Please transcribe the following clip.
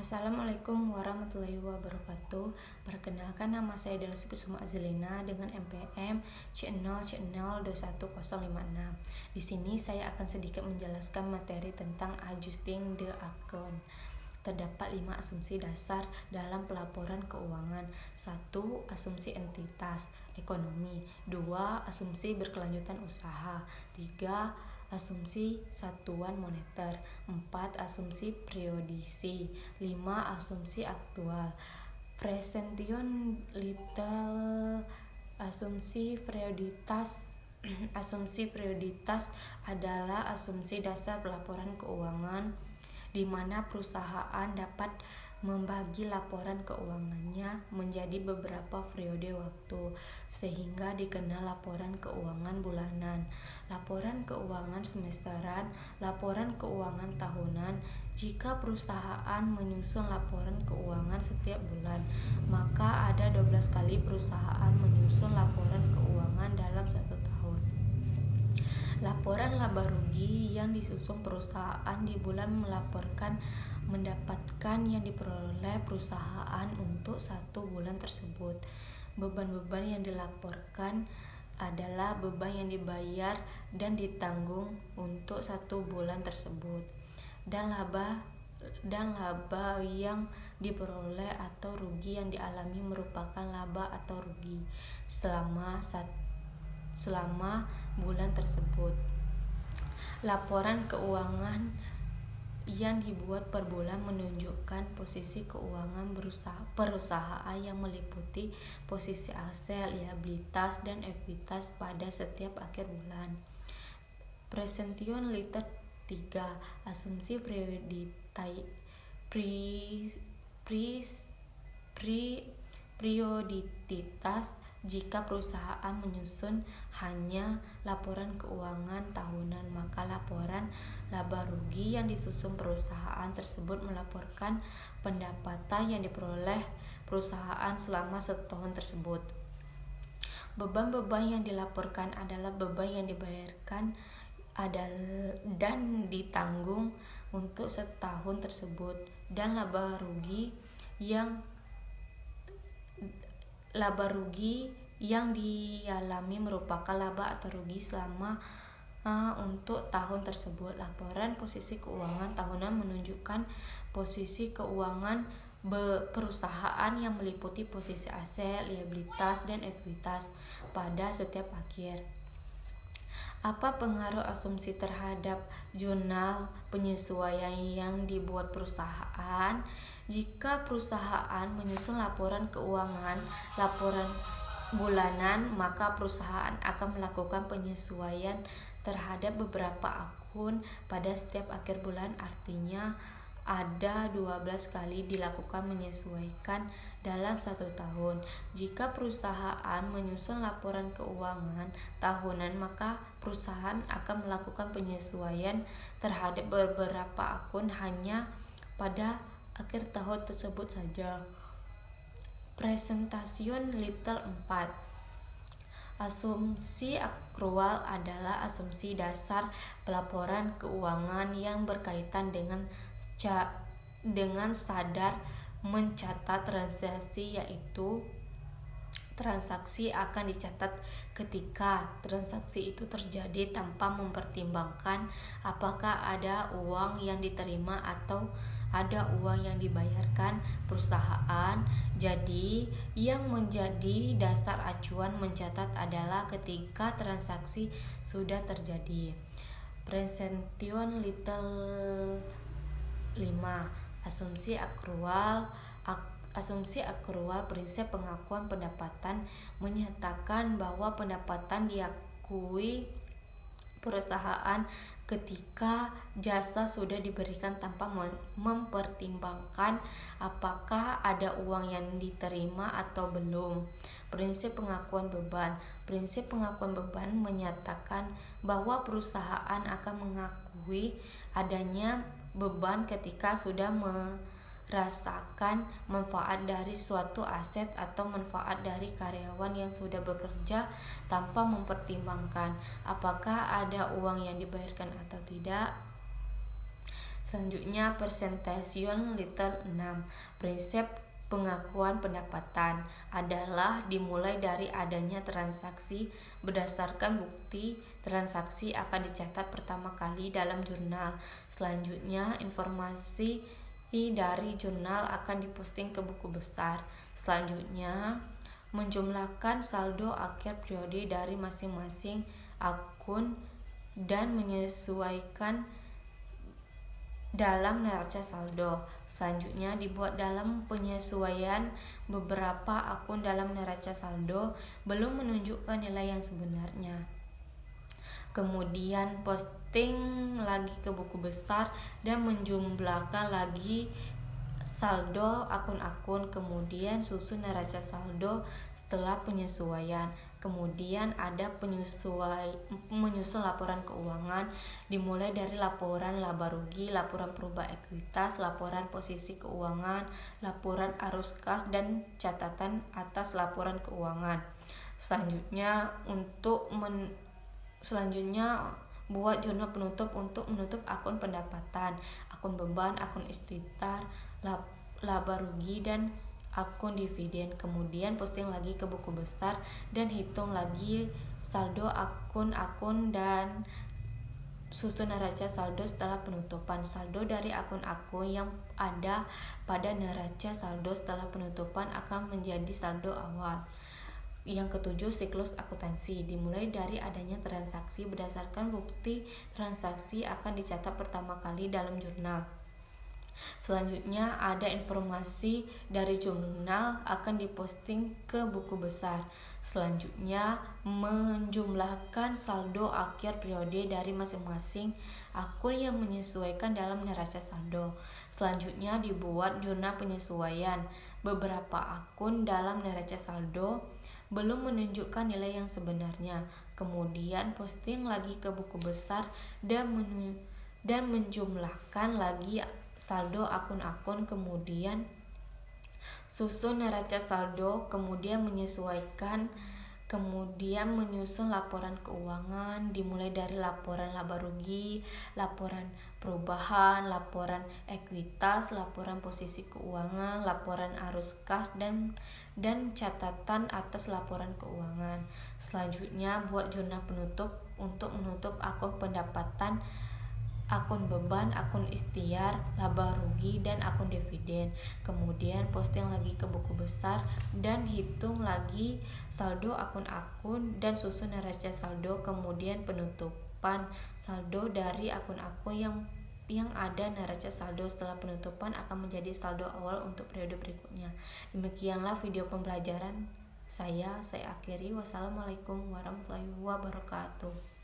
Assalamualaikum warahmatullahi wabarakatuh. Perkenalkan, nama saya Delsi Kusuma Azlina dengan NPM C0C0210056. Di sini saya akan sedikit menjelaskan materi tentang adjusting the account. Terdapat 5 asumsi dasar dalam pelaporan keuangan. 1. Asumsi entitas ekonomi. 2. Asumsi berkelanjutan usaha. 3. Asumsi satuan moneter. 4. Asumsi periodisi. 5. Asumsi aktual. Presentation little asumsi perioditas. Asumsi perioditas adalah asumsi dasar pelaporan keuangan di mana perusahaan dapat membagi laporan keuangannya menjadi beberapa periode waktu sehingga dikenal laporan keuangan bulanan, laporan keuangan semesteran, laporan keuangan tahunan. Jika perusahaan menyusun laporan keuangan setiap bulan, maka ada 12 kali perusahaan menyusun laporan keuangan dalam satu tahun. Laporan laba rugi yang disusun perusahaan di bulan melaporkan mendapatkan yang diperoleh perusahaan untuk satu bulan tersebut. Beban-beban yang dilaporkan adalah beban yang dibayar dan ditanggung untuk satu bulan tersebut, dan laba yang diperoleh atau rugi yang dialami merupakan laba atau rugi selama bulan tersebut. Laporan keuangan yang dibuat per bulan menunjukkan posisi keuangan perusahaan yang meliputi posisi aset, liabilitas, dan ekuitas pada setiap akhir bulan. Presentation letter 3. Asumsi perioditas. Jika perusahaan menyusun hanya laporan keuangan tahunan, maka laporan laba rugi yang disusun perusahaan tersebut melaporkan pendapatan yang diperoleh perusahaan selama setahun tersebut. Beban-beban yang dilaporkan adalah beban yang dibayarkan dan ditanggung untuk setahun tersebut, dan laba rugi yang dialami merupakan laba atau rugi selama untuk tahun tersebut. Laporan posisi keuangan tahunan menunjukkan posisi keuangan perusahaan yang meliputi posisi aset, liabilitas, dan ekuitas pada setiap akhir. Apa pengaruh asumsi terhadap jurnal penyesuaian yang dibuat perusahaan? Jika perusahaan menyusun laporan keuangan laporan bulanan, maka perusahaan akan melakukan penyesuaian terhadap beberapa akun pada setiap akhir bulan. Artinya ada 12 kali dilakukan menyesuaikan dalam satu tahun. Jika perusahaan menyusun laporan keuangan tahunan, maka perusahaan akan melakukan penyesuaian terhadap beberapa akun hanya pada akhir tahun tersebut saja. Presentation little 4. Asumsi akrual adalah asumsi dasar pelaporan keuangan yang berkaitan dengan sadar mencatat transaksi, yaitu transaksi akan dicatat ketika transaksi itu terjadi tanpa mempertimbangkan apakah ada uang yang diterima atau ada uang yang dibayarkan perusahaan. Jadi, yang menjadi dasar acuan mencatat adalah ketika transaksi sudah terjadi. Presentation little 5. Asumsi akrual. Asumsi akrual prinsip pengakuan pendapatan menyatakan bahwa pendapatan diakui perusahaan ketika jasa sudah diberikan tanpa mempertimbangkan apakah ada uang yang diterima atau belum. Prinsip pengakuan beban. Prinsip pengakuan beban menyatakan bahwa perusahaan akan mengakui adanya beban ketika sudah merasakan manfaat dari suatu aset atau manfaat dari karyawan yang sudah bekerja tanpa mempertimbangkan apakah ada uang yang dibayarkan atau tidak. Selanjutnya presentation letter 6. Prinsip pengakuan pendapatan adalah dimulai dari adanya transaksi. Berdasarkan bukti, transaksi akan dicatat pertama kali dalam jurnal. Selanjutnya, informasi dari jurnal akan diposting ke buku besar. Selanjutnya, menjumlahkan saldo akhir periode dari masing-masing akun dan menyesuaikan dalam neraca saldo. Selanjutnya, dibuat dalam penyesuaian beberapa akun dalam neraca saldo belum menunjukkan nilai yang sebenarnya. Kemudian posting lagi ke buku besar dan menjumlahkan lagi saldo akun-akun. Kemudian susun neraca saldo setelah penyesuaian. Kemudian ada menyusun laporan keuangan, dimulai dari laporan laba rugi, laporan perubahan ekuitas, laporan posisi keuangan, laporan arus kas, dan catatan atas laporan keuangan. Selanjutnya buat jurnal penutup untuk menutup akun pendapatan, akun beban, akun istighfar, laba rugi, dan akun dividen. Kemudian posting lagi ke buku besar dan hitung lagi saldo akun-akun dan susun neraca saldo setelah penutupan. Saldo dari akun-akun yang ada pada neraca saldo setelah penutupan akan menjadi saldo awal. Yang ketujuh, siklus akuntansi dimulai dari adanya transaksi. Berdasarkan bukti transaksi akan dicatat pertama kali dalam jurnal. Selanjutnya ada informasi dari jurnal akan diposting ke buku besar. Selanjutnya menjumlahkan saldo akhir periode dari masing-masing akun yang menyesuaikan dalam neraca saldo. Selanjutnya dibuat jurnal penyesuaian. Beberapa akun dalam neraca saldo belum menunjukkan nilai yang sebenarnya. Kemudian posting lagi ke buku besar dan menjumlahkan lagi saldo akun-akun. Kemudian susun neraca saldo, kemudian menyesuaikan, kemudian menyusun laporan keuangan dimulai dari laporan laba rugi, laporan perubahan, laporan ekuitas, laporan posisi keuangan, laporan arus kas, dan catatan atas laporan keuangan. Selanjutnya buat jurnal penutup untuk menutup akun pendapatan, akun beban, akun ikhtiar, laba rugi, dan akun dividen. Kemudian posting lagi ke buku besar dan hitung lagi saldo akun-akun dan susun neraca saldo. Kemudian penutupan saldo dari akun-akun yang ada neraca saldo setelah penutupan akan menjadi saldo awal untuk periode berikutnya. Demikianlah video pembelajaran saya akhiri. Wassalamualaikum warahmatullahi wabarakatuh.